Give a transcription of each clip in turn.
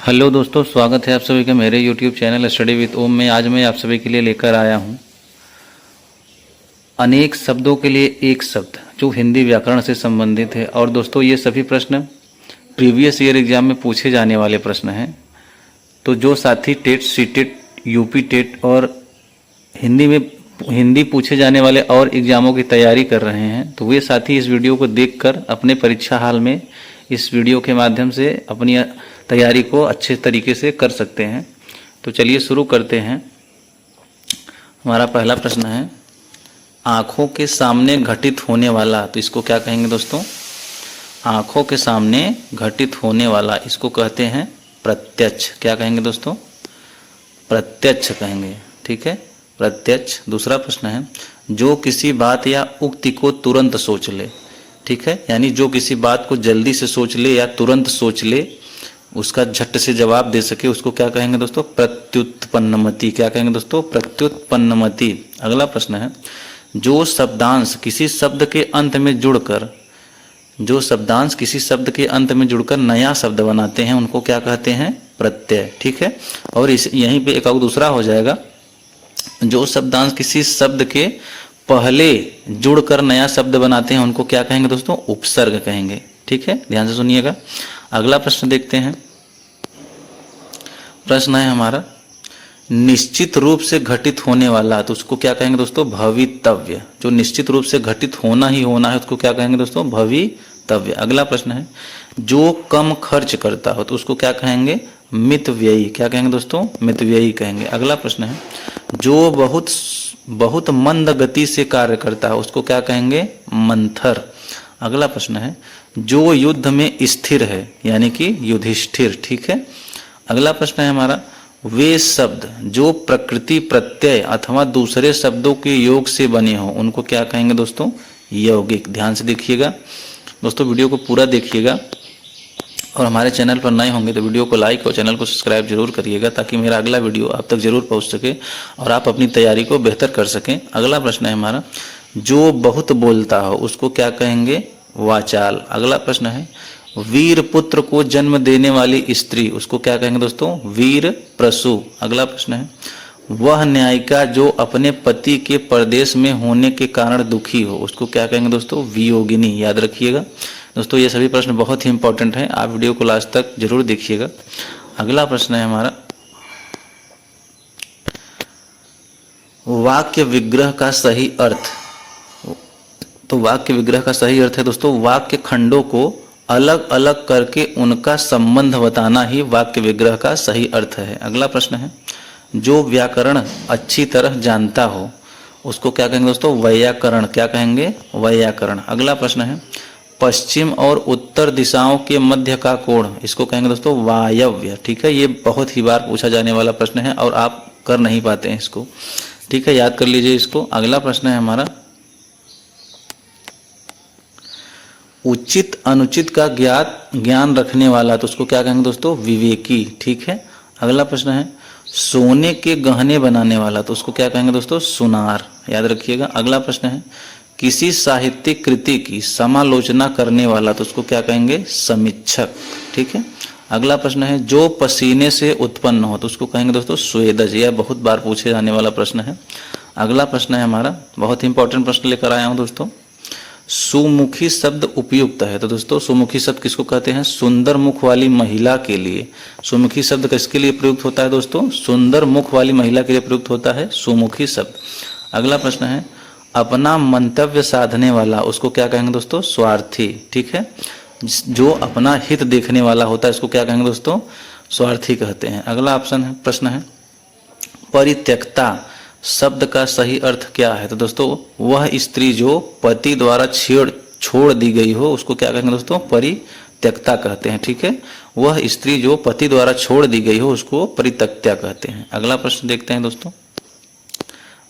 Hello दोस्तों, स्वागत है आप सभी का मेरे YouTube चैनल स्टडी विद ओम में। आज मैं आप सभी के लिए लेकर आया हूं अनेक शब्दों के लिए एक शब्द जो हिंदी व्याकरण से संबंधित है। और दोस्तों, ये सभी प्रश्न प्रीवियस ईयर एग्जाम में पूछे जाने वाले प्रश्न हैं। तो जो साथी टेट, सीटेट, यूपी टेट और हिंदी पूछे जाने वाले और एग्जामों की तैयारी कर रहे हैं, तो वे साथी इस वीडियो को देखकर अपने परीक्षा हाल में इस वीडियो के माध्यम से अपनी तैयारी को अच्छे तरीके से कर सकते हैं। तो चलिए शुरू करते हैं। हमारा पहला प्रश्न है, आँखों के सामने घटित होने वाला, तो इसको क्या कहेंगे दोस्तों? आँखों के सामने घटित होने वाला, इसको कहते हैं प्रत्यक्ष। क्या कहेंगे दोस्तों? प्रत्यक्ष कहेंगे। ठीक है, प्रत्यक्ष। दूसरा प्रश्न है, जो किसी बात या उक्ति को तुरंत सोच ले। ठीक है, यानी जो किसी बात को जल्दी से सोच ले या तुरंत सोच ले, उसका झट से जवाब दे सके, उसको क्या कहेंगे दोस्तों? प्रत्युत्पन्नमति। क्या कहेंगे दोस्तों? प्रत्युत्पन्नमति। अगला प्रश्न है, जो शब्दांश किसी शब्द के अंत में जुड़कर नया शब्द बनाते हैं, उनको क्या कहते हैं? प्रत्यय। ठीक है, और यहीं पे एक और दूसरा हो जाएगा, जो शब्दांश किसी शब्द के पहले जुड़कर नया शब्द बनाते हैं, उनको क्या कहेंगे दोस्तों? उपसर्ग कहेंगे। ठीक है, ध्यान से सुनिएगा। अगला प्रश्न देखते हैं। प्रश्न है हमारा, निश्चित रूप से घटित होने वाला, तो उसको क्या कहेंगे दोस्तों? भवितव्य। जो निश्चित रूप से घटित होना ही होना है, उसको क्या कहेंगे दोस्तों? भवितव्य। अगला प्रश्न है, जो कम खर्च करता हो, तो उसको क्या कहेंगे? मितव्ययी। क्या कहेंगे दोस्तों? मितव्ययी कहेंगे। अगला प्रश्न है, जो बहुत मंद गति से कार्य करता है, उसको क्या कहेंगे? मंथर। अगला प्रश्न है, जो युद्ध में स्थिर है, यानी कि युधिष्ठिर। ठीक है। अगला प्रश्न है हमारा, वे शब्द जो प्रकृति, प्रत्यय अथवा दूसरे शब्दों के योग से बने हो, उनको क्या कहेंगे दोस्तों? यौगिक। ध्यान से देखिएगा दोस्तों, वीडियो को पूरा देखिएगा। और हमारे चैनल पर नए होंगे तो वीडियो को लाइक और चैनल को सब्सक्राइब जरूर करिएगा, ताकि मेरा अगला वीडियो आप तक जरूर पहुंच सके और आप अपनी तैयारी को बेहतर कर सकें। अगला प्रश्न है हमारा, जो बहुत बोलता हो, उसको क्या कहेंगे? वाचाल। अगला प्रश्न है, वीर पुत्र को जन्म देने वाली स्त्री, उसको क्या कहेंगे दोस्तों? वीर प्रसू। अगला प्रश्न है, वह न्यायिका जो अपने पति के परदेश में होने के कारण दुखी हो, उसको क्या कहेंगे दोस्तों? वियोगिनी। याद रखिएगा दोस्तों, ये सभी प्रश्न बहुत ही इंपॉर्टेंट हैं, आप वीडियो को लास्ट तक जरूर देखिएगा। अगला प्रश्न है हमारा, वाक्य विग्रह का सही अर्थ। तो वाक्य विग्रह का सही अर्थ है दोस्तों, वाक्य खंडों को अलग अलग करके उनका संबंध बताना ही वाक्य विग्रह का सही अर्थ है। अगला प्रश्न है, जो व्याकरण अच्छी तरह जानता हो, उसको क्या कहेंगे दोस्तों? वैयाकरण। क्या कहेंगे? वैयाकरण। अगला प्रश्न है, पश्चिम और उत्तर दिशाओं के मध्य का कोण, इसको कहेंगे दोस्तों? वायव्य। ठीक है, ये बहुत ही बार पूछा जाने वाला प्रश्न है और आप कर नहीं पाते हैं इसको। ठीक है, याद कर लीजिए इसको। अगला प्रश्न है हमारा, उचित अनुचित का ज्ञान रखने वाला, तो उसको क्या कहेंगे दोस्तों? विवेकी। ठीक है। अगला प्रश्न है, सोने के गहने बनाने वाला, तो उसको क्या कहेंगे दोस्तों? सुनार। याद रखिएगा। अगला प्रश्न है, किसी साहित्यिक कृति की समालोचना करने वाला, तो उसको क्या कहेंगे? समीक्षक। ठीक है। अगला प्रश्न है, जो पसीने से उत्पन्न हो, तो उसको कहेंगे दोस्तों? स्वेदज। यह बहुत बार पूछे जाने वाला प्रश्न है। अगला प्रश्न है हमारा, बहुत ही इंपॉर्टेंट प्रश्न लेकर आया हूं दोस्तों, सुमुखी शब्द उपयुक्त है, तो दोस्तों सुमुखी शब्द किसको कहते हैं? सुंदर मुख वाली महिला के लिए सुमुखी शब्द किसके लिए प्रयुक्त होता है दोस्तों? सुंदर मुख वाली महिला के लिए प्रयुक्त होता है सुमुखी शब्द। अगला प्रश्न है, अपना मंतव्य साधने वाला, उसको क्या कहेंगे दोस्तों? स्वार्थी। ठीक है, जो अपना हित देखने वाला होता है, इसको क्या कहेंगे दोस्तों? स्वार्थी कहते हैं। अगला प्रश्न है, परित्यक्ता शब्द का सही अर्थ क्या है? तो दोस्तों, वह स्त्री जो पति द्वारा छोड़ दी गई हो, उसको क्या कहेंगे दोस्तों? परित्यक्ता कहते हैं। ठीक है, वह स्त्री जो पति द्वारा छोड़ दी गई हो, उसको परित्यक्ता कहते हैं। अगला प्रश्न देखते हैं दोस्तों,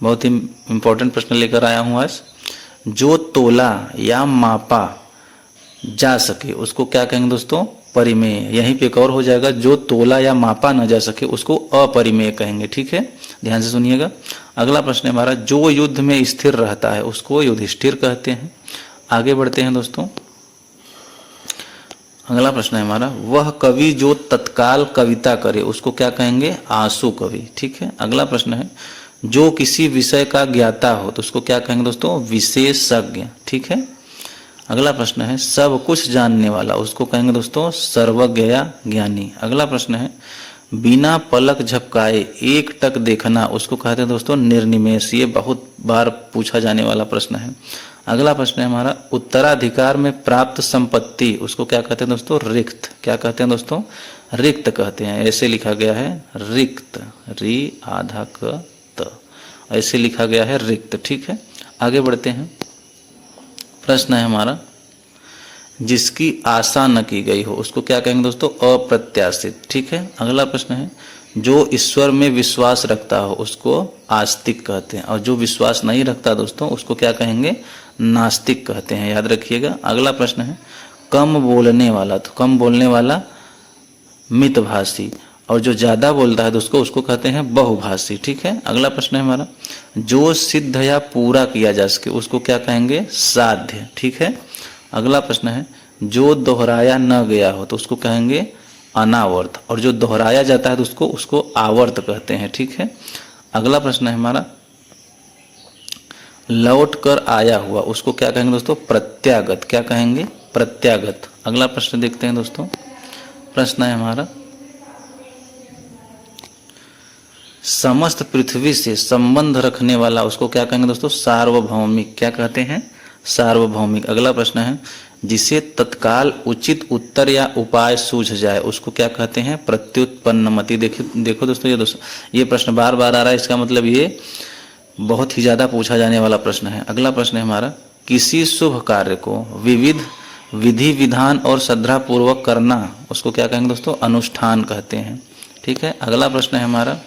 बहुत ही इंपॉर्टेंट प्रश्न लेकर आया हूं आज, जो तोला या मापा जा सके, उसको क्या कहेंगे दोस्तों? परिमेय। यहीं पे एक और हो जाएगा, जो तोला या मापा न जा सके, उसको अपरिमेय कहेंगे। ठीक है, ध्यान से सुनिएगा। अगला प्रश्न है हमारा, जो युद्ध में स्थिर रहता है, उसको युधिष्ठिर कहते हैं। आगे बढ़ते हैं दोस्तों। अगला प्रश्न है हमारा, वह कवि जो तत्काल कविता करे उसको क्या कहेंगे? आंसू कवि। ठीक है। अगला प्रश्न है, जो किसी विषय का ज्ञाता हो तो उसको क्या कहेंगे दोस्तों? विशेषज्ञ। ठीक है। अगला प्रश्न है, सब कुछ जानने वाला उसको कहेंगे दोस्तों सर्वज्ञ या ज्ञानी। अगला प्रश्न है, बिना पलक झपकाए एक टक देखना उसको कहते हैं दोस्तों निर्निमेष। ये बहुत बार पूछा जाने वाला प्रश्न है। अगला प्रश्न है हमारा, उत्तराधिकार में प्राप्त संपत्ति उसको क्या कहते हैं दोस्तों? रिक्त। क्या कहते हैं दोस्तों? रिक्त कहते हैं। ऐसे लिखा गया है रिक्त, री आधा क त, ऐसे लिखा गया है रिक्त। ठीक है। आगे बढ़ते हैं। प्रश्न है हमारा, जिसकी आशा न की गई हो उसको क्या कहेंगे दोस्तों? अप्रत्याशित। ठीक है। अगला प्रश्न है, जो ईश्वर में विश्वास रखता हो उसको आस्तिक कहते हैं, और जो विश्वास नहीं रखता दोस्तों उसको क्या कहेंगे? नास्तिक कहते हैं। याद रखिएगा। अगला प्रश्न है, कम बोलने वाला, तो कम बोलने वाला मितभाषी, और जो ज्यादा बोलता है दोस्तों उसको कहते हैं बहुभाषी। ठीक है। अगला प्रश्न है हमारा, जो सिद्ध या पूरा किया जा सके उसको क्या कहेंगे? साध्य। ठीक है। अगला प्रश्न है, जो दोहराया न गया हो तो उसको कहेंगे अनावर्त, और जो दोहराया जाता है तो उसको आवर्त कहते हैं। ठीक है। अगला प्रश्न है हमारा, लौट कर आया हुआ उसको क्या कहेंगे दोस्तों? प्रत्यागत। क्या कहेंगे? प्रत्यागत। अगला प्रश्न देखते हैं दोस्तों। प्रश्न है हमारा, समस्त पृथ्वी से संबंध रखने वाला उसको क्या कहेंगे दोस्तों? सार्वभौमिक। क्या कहते हैं? सार्वभौमिक। अगला प्रश्न है, जिसे तत्काल उचित उत्तर या उपाय सूझ जाए उसको क्या कहते हैं? प्रत्युत्पन्नमति। देखो दोस्तों, ये प्रश्न बार बार आ रहा है, इसका मतलब ये बहुत ही ज्यादा पूछा जाने वाला प्रश्न है। अगला प्रश्न है हमारा, किसी शुभ कार्य को विविध विधि विधान और श्रद्धा पूर्वक करना उसको क्या कहेंगे दोस्तों? अनुष्ठान कहते हैं। ठीक है। अगला प्रश्न है हमारा,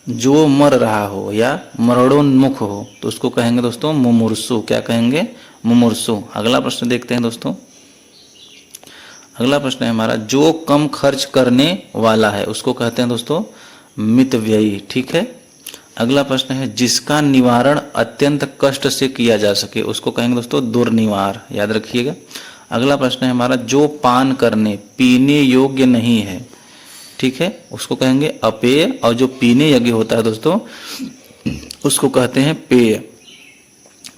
जो मर रहा हो या मरणोन्मुख हो तो उसको कहेंगे दोस्तों मुमूर्षु। क्या कहेंगे? मुमूर्षु। अगला प्रश्न देखते हैं दोस्तों। अगला प्रश्न है हमारा, जो कम खर्च करने वाला है उसको कहते हैं दोस्तों मितव्ययी। ठीक है। अगला प्रश्न है, जिसका निवारण अत्यंत कष्ट से किया जा सके उसको कहेंगे दोस्तों दुर्निवार। याद रखिएगा। अगला प्रश्न है हमारा, जो पान करने पीने योग्य नहीं है, ठीक है, उसको कहेंगे अपेय, और जो पीने योग्य होता है दोस्तों उसको कहते हैं पेय।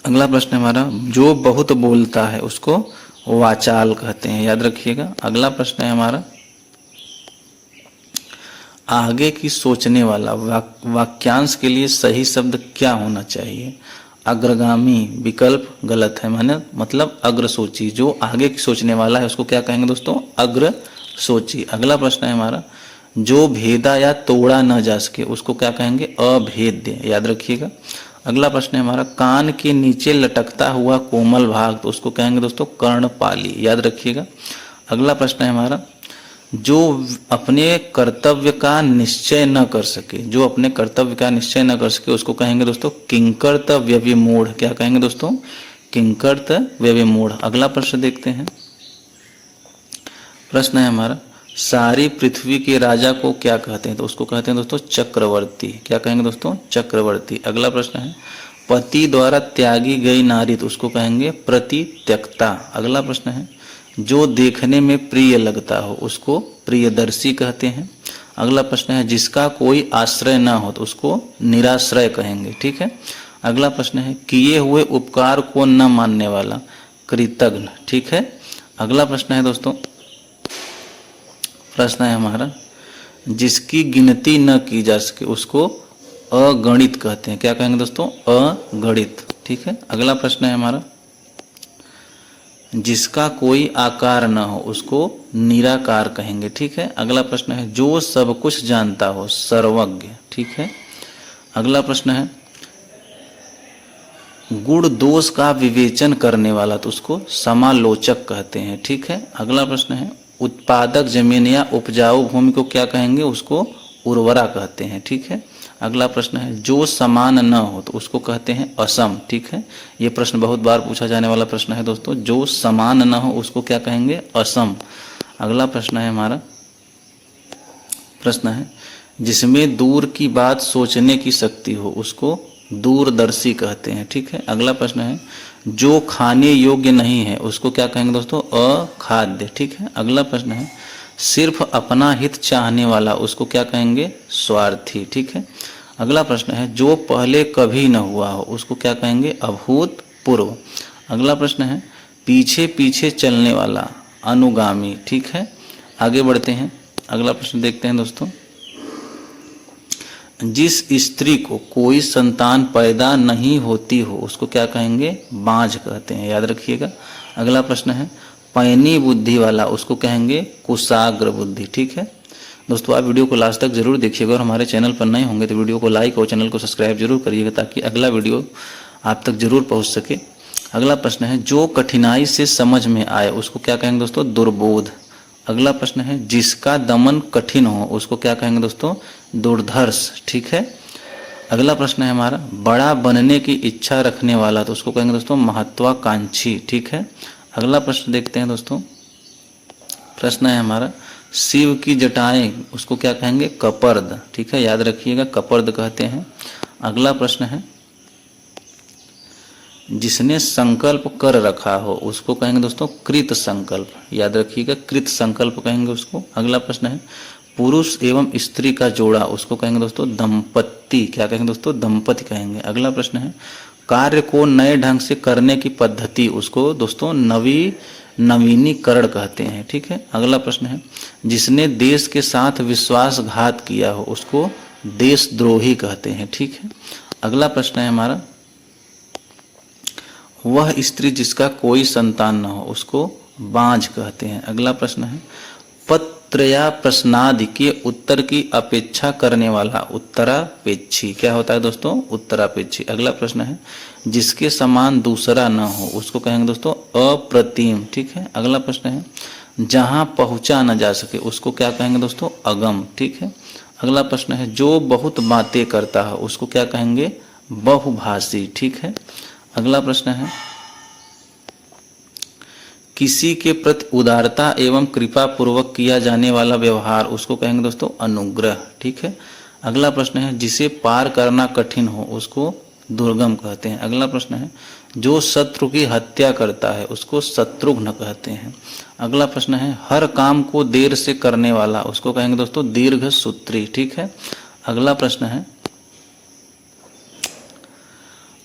अगला प्रश्न है हमारा, जो बहुत बोलता है उसको वाचाल कहते हैं। याद रखिएगा। अगला प्रश्न है हमारा, आगे की सोचने वाला वाक्यांश के लिए सही शब्द क्या होना चाहिए? अग्रगामी विकल्प गलत है, मतलब अग्रसोची। जो आगे की सोचने वाला है उसको क्या कहेंगे दोस्तों? अग्रसोची। अगला प्रश्न है हमारा, जो भेदा या तोड़ा न जा सके उसको क्या कहेंगे? अभेद्य। याद रखिएगा। अगला प्रश्न है हमारा, कान के नीचे लटकता हुआ कोमल भाग तो उसको कहेंगे दोस्तों कर्णपाली। याद रखिएगा। अगला प्रश्न है हमारा, जो अपने कर्तव्य का निश्चय न कर सके, जो अपने कर्तव्य का निश्चय न कर सके उसको कहेंगे दोस्तों किंकर्त व्यविमूढ़। क्या कहेंगे दोस्तों? किंकर्त व्यविमूढ़। अगला प्रश्न देखते हैं। प्रश्न है हमारा, सारी पृथ्वी के राजा को क्या कहते हैं? तो उसको कहते हैं दोस्तों चक्रवर्ती। क्या कहेंगे दोस्तों? चक्रवर्ती। अगला प्रश्न है, पति द्वारा त्यागी गई नारी तो उसको कहेंगे प्रतित्यक्ता। अगला प्रश्न है, जो देखने में प्रिय लगता हो उसको प्रियदर्शी कहते हैं। अगला प्रश्न है, जिसका कोई आश्रय ना हो तो उसको निराश्रय कहेंगे। ठीक है। अगला प्रश्न है, किए हुए उपकार को न मानने वाला कृतघ्न। ठीक है। अगला प्रश्न है दोस्तों, प्रश्न है हमारा, जिसकी गिनती न की जा सके उसको अगणित कहते हैं। क्या कहेंगे दोस्तों? अगणित। ठीक है। अगला प्रश्न है हमारा, जिसका कोई आकार न हो उसको निराकार कहेंगे। ठीक है। अगला प्रश्न है, जो सब कुछ जानता हो सर्वज्ञ। ठीक है। अगला प्रश्न है, गुण दोष का विवेचन करने वाला तो उसको समालोचक कहते हैं। ठीक है। अगला प्रश्न है, उत्पादक जमीन या उपजाऊ भूमि को क्या कहेंगे? उसको उर्वरा कहते हैं। ठीक है। अगला प्रश्न है, जो समान न हो तो उसको कहते हैं असम। ठीक है। ये प्रश्न बहुत बार पूछा जाने वाला प्रश्न है दोस्तों, जो समान न हो उसको क्या कहेंगे? असम। अगला प्रश्न है हमारा, प्रश्न है, जिसमें दूर की बात सोचने की शक्ति हो उसको दूरदर्शी कहते हैं। ठीक है, अगला प्रश्न है जो खाने योग्य नहीं है उसको क्या कहेंगे दोस्तों? अखाद्य। ठीक है, अगला प्रश्न है सिर्फ अपना हित चाहने वाला उसको क्या कहेंगे? स्वार्थी। ठीक है, अगला प्रश्न है जो पहले कभी न हुआ हो उसको क्या कहेंगे? अभूतपूर्व। अगला प्रश्न है पीछे पीछे चलने वाला अनुगामी। ठीक है, आगे बढ़ते हैं, अगला प्रश्न देखते हैं दोस्तों। जिस स्त्री को कोई संतान पैदा नहीं होती हो उसको क्या कहेंगे? बांझ कहते हैं, याद रखिएगा। अगला प्रश्न है पैनी बुद्धि वाला उसको कहेंगे? कुशाग्र बुद्धि। ठीक है दोस्तों, आप वीडियो को लास्ट तक जरूर देखिएगा और हमारे चैनल पर नए होंगे तो वीडियो को लाइक और चैनल को सब्सक्राइब जरूर करिएगा ताकि अगला वीडियो आप तक जरूर पहुंच सके। अगला प्रश्न है जो कठिनाई से समझ में आए उसको क्या कहेंगे दोस्तों? दुर्बोध। अगला प्रश्न है जिसका दमन कठिन हो उसको क्या कहेंगे दोस्तों? दुर्धर्ष। ठीक है, अगला प्रश्न है हमारा बड़ा बनने की इच्छा रखने वाला तो उसको कहेंगे दोस्तों? महत्वाकांक्षी। ठीक है, अगला प्रश्न देखते हैं दोस्तों। प्रश्न है हमारा शिव की जटाएं उसको क्या कहेंगे? कपर्द। ठीक है, याद रखिएगा कपर्द कहते हैं। अगला प्रश्न है जिसने संकल्प कर रखा हो उसको कहेंगे दोस्तों? कृत संकल्प। याद रखिएगा कृत संकल्प कहेंगे उसको। अगला प्रश्न है पुरुष एवं स्त्री का जोड़ा उसको कहेंगे दोस्तों? दंपत्ति। क्या कहेंगे दोस्तों? दंपति कहेंगे। अगला प्रश्न है कार्य को नए ढंग से करने की पद्धति उसको दोस्तों नवीनीकरण कहते हैं। ठीक है, अगला प्रश्न है जिसने देश के साथ विश्वासघात किया हो उसको देशद्रोही कहते हैं। ठीक है, अगला प्रश्न है हमारा वह स्त्री जिसका कोई संतान न हो उसको बांझ कहते हैं। अगला प्रश्न है पत्र या प्रश्नादि के उत्तर की अपेक्षा करने वाला उत्तरापेक्षी क्या होता है दोस्तों? उत्तरापेक्षी। अगला प्रश्न है जिसके समान दूसरा न हो उसको कहेंगे दोस्तों? अप्रतिम। ठीक है, अगला प्रश्न है जहां पहुंचा न जा सके उसको क्या कहेंगे दोस्तों? अगम। ठीक है, अगला प्रश्न है जो बहुत बातें करता है उसको क्या कहेंगे? बहुभाषी। ठीक है, अगला प्रश्न है किसी के प्रति उदारता एवं कृपा पूर्वक किया जाने वाला व्यवहार उसको कहेंगे दोस्तों? अनुग्रह। ठीक है, अगला प्रश्न है जिसे पार करना कठिन हो उसको दुर्गम कहते हैं। अगला प्रश्न है जो शत्रु की हत्या करता है उसको शत्रुघ्न कहते हैं। अगला प्रश्न है हर काम को देर से करने वाला उसको कहेंगे दोस्तों? दीर्घसूत्री। ठीक है, अगला प्रश्न है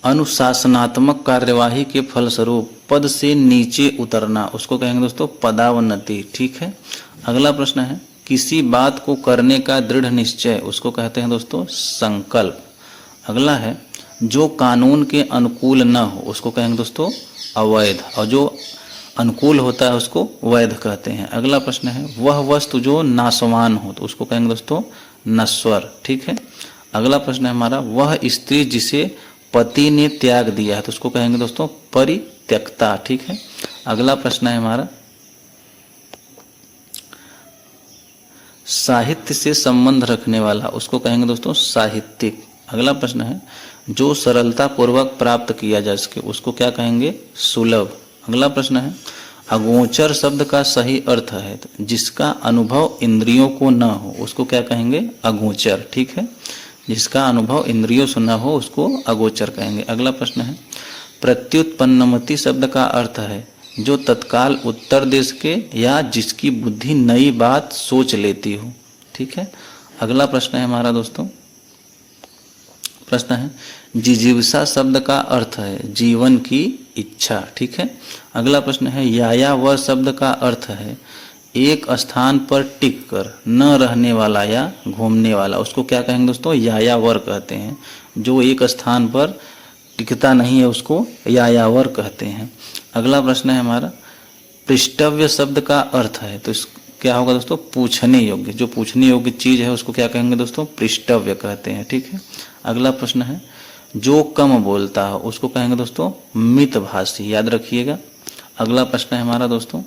अनुशासनात्मक कार्यवाही के फलस्वरूप पद से नीचे उतरना उसको कहेंगे दोस्तों? पदावनति। ठीक है, अगला प्रश्न है किसी बात को करने का दृढ़ निश्चय उसको कहते हैं दोस्तों? संकल्प। अगला है जो कानून के अनुकूल न हो उसको कहेंगे दोस्तों? अवैध, और जो अनुकूल होता है उसको वैध कहते हैं। अगला प्रश्न है वह वस्तु जो नाशवान हो तो उसको कहेंगे दोस्तों? नश्वर। ठीक है, अगला प्रश्न है हमारा वह स्त्री जिसे पति ने त्याग दिया है तो उसको कहेंगे दोस्तों? परित्यक्ता। ठीक है, अगला प्रश्न है हमारा साहित्य से संबंध रखने वाला उसको कहेंगे दोस्तों? साहित्यिक। अगला प्रश्न है जो सरलता पूर्वक प्राप्त किया जा सके उसको क्या कहेंगे? सुलभ। अगला प्रश्न है अगोचर शब्द का सही अर्थ है तो जिसका अनुभव इंद्रियों को न हो उसको क्या कहेंगे? अगोचर। ठीक है, जिसका अनुभव इंद्रियों से न हो उसको अगोचर कहेंगे। अगला प्रश्न है प्रत्युत्पन्नमति शब्द का अर्थ है जो तत्काल उत्तर दे सके या जिसकी बुद्धि नई बात सोच लेती हो। ठीक है, अगला प्रश्न है हमारा दोस्तों प्रश्न है जिजीविषा शब्द का अर्थ है जीवन की इच्छा। ठीक है, अगला प्रश्न है यायावर शब्द का अर्थ है एक स्थान पर टिक कर न रहने वाला या घूमने वाला उसको क्या कहेंगे दोस्तों? यायावर कहते हैं। जो एक स्थान पर टिकता नहीं है उसको यायावर कहते हैं। अगला प्रश्न है हमारा पृष्ठव्य शब्द का अर्थ है तो क्या होगा दोस्तों? पूछने योग्य। जो पूछने योग्य चीज है उसको क्या कहेंगे दोस्तों? पृष्ठव्य कहते हैं। ठीक है, अगला प्रश्न है जो कम बोलता है उसको कहेंगे दोस्तों? मितभाषी। याद रखिएगा। अगला प्रश्न है हमारा दोस्तों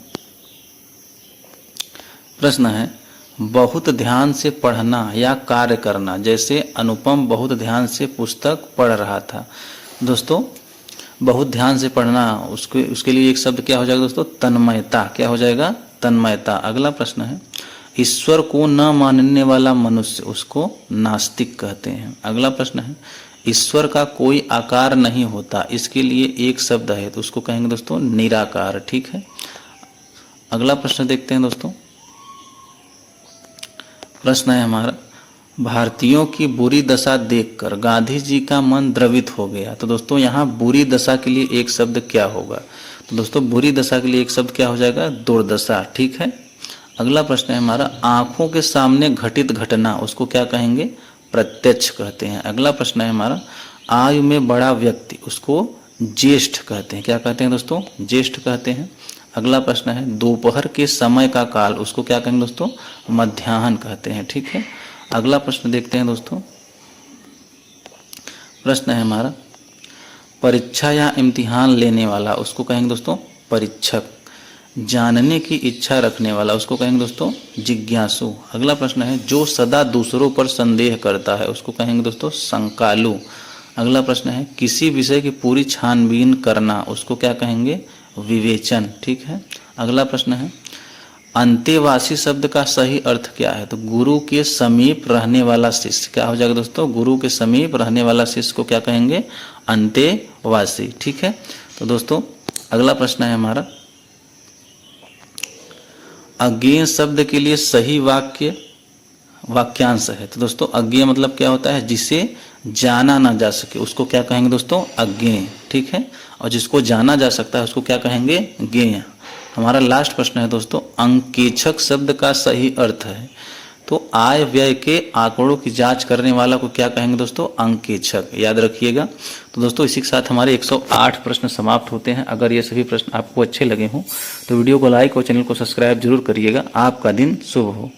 प्रश्न है बहुत ध्यान से पढ़ना या कार्य करना। जैसे अनुपम बहुत ध्यान से पुस्तक पढ़ रहा था। दोस्तों बहुत ध्यान से पढ़ना उसके लिए एक शब्द क्या हो जाएगा दोस्तों? तन्मयता। क्या हो जाएगा? तन्मयता। अगला प्रश्न है ईश्वर को न मानने वाला मनुष्य उसको नास्तिक कहते हैं। अगला प्रश्न है ईश्वर का कोई आकार नहीं होता, इसके लिए एक शब्द है तो उसको कहेंगे दोस्तों निराकार। ठीक है, अगला प्रश्न देखते हैं दोस्तों। प्रश्न है हमारा, भारतीयों की बुरी दशा देखकर गांधी जी का मन द्रवित हो गया। तो दोस्तों यहाँ बुरी दशा के लिए एक शब्द क्या होगा? तो दोस्तों बुरी दशा के लिए एक शब्द क्या हो जाएगा? दुर्दशा। ठीक है, अगला प्रश्न है हमारा, आंखों के सामने घटित घटना उसको क्या कहेंगे? प्रत्यक्ष कहते हैं। अगला प्रश्न है हमारा, आयु में बड़ा व्यक्ति उसको ज्येष्ठ कहते हैं। क्या कहते हैं दोस्तों? ज्येष्ठ कहते हैं। अगला प्रश्न है, दोपहर के समय का काल उसको क्या कहेंगे दोस्तों? मध्याह्न कहते हैं। ठीक है, अगला प्रश्न देखते हैं दोस्तों। प्रश्न है हमारा, परीक्षा या इम्तिहान लेने वाला उसको कहेंगे दोस्तों परीक्षक। जानने की इच्छा रखने वाला उसको कहेंगे दोस्तों जिज्ञासु। अगला प्रश्न है, जो सदा दूसरों पर संदेह करता है उसको कहेंगे दोस्तों शंकालु। अगला प्रश्न है, किसी विषय की पूरी छानबीन करना उसको क्या कहेंगे? विवेचन। ठीक है, अगला प्रश्न है, अंतेवासी शब्द का सही अर्थ क्या है? तो गुरु के समीप रहने वाला शिष्य। क्या हो जाएगा दोस्तों? गुरु के समीप रहने वाला शिष्य को क्या कहेंगे? अंतेवासी। ठीक है, तो दोस्तों अगला प्रश्न है हमारा, अज्ञेय शब्द के लिए सही वाक्यांश है। तो दोस्तों अज्ञेय मतलब क्या होता है? जिसे जाना ना जा सके उसको क्या कहेंगे दोस्तों? अज्ञेय। ठीक है, और जिसको जाना जा सकता है उसको क्या कहेंगे? ज्ञेय। हमारा लास्ट प्रश्न है दोस्तों, अंकेक्षक शब्द का सही अर्थ है। तो आय व्यय के आंकड़ों की जांच करने वाला को क्या कहेंगे दोस्तों? अंकेक्षक। याद रखिएगा। तो दोस्तों इसी के साथ हमारे 108 प्रश्न समाप्त होते हैं। अगर ये सभी प्रश्न आपको अच्छे लगे हों तो वीडियो को लाइक और चैनल को सब्सक्राइब जरूर करिएगा। आपका दिन शुभ हो।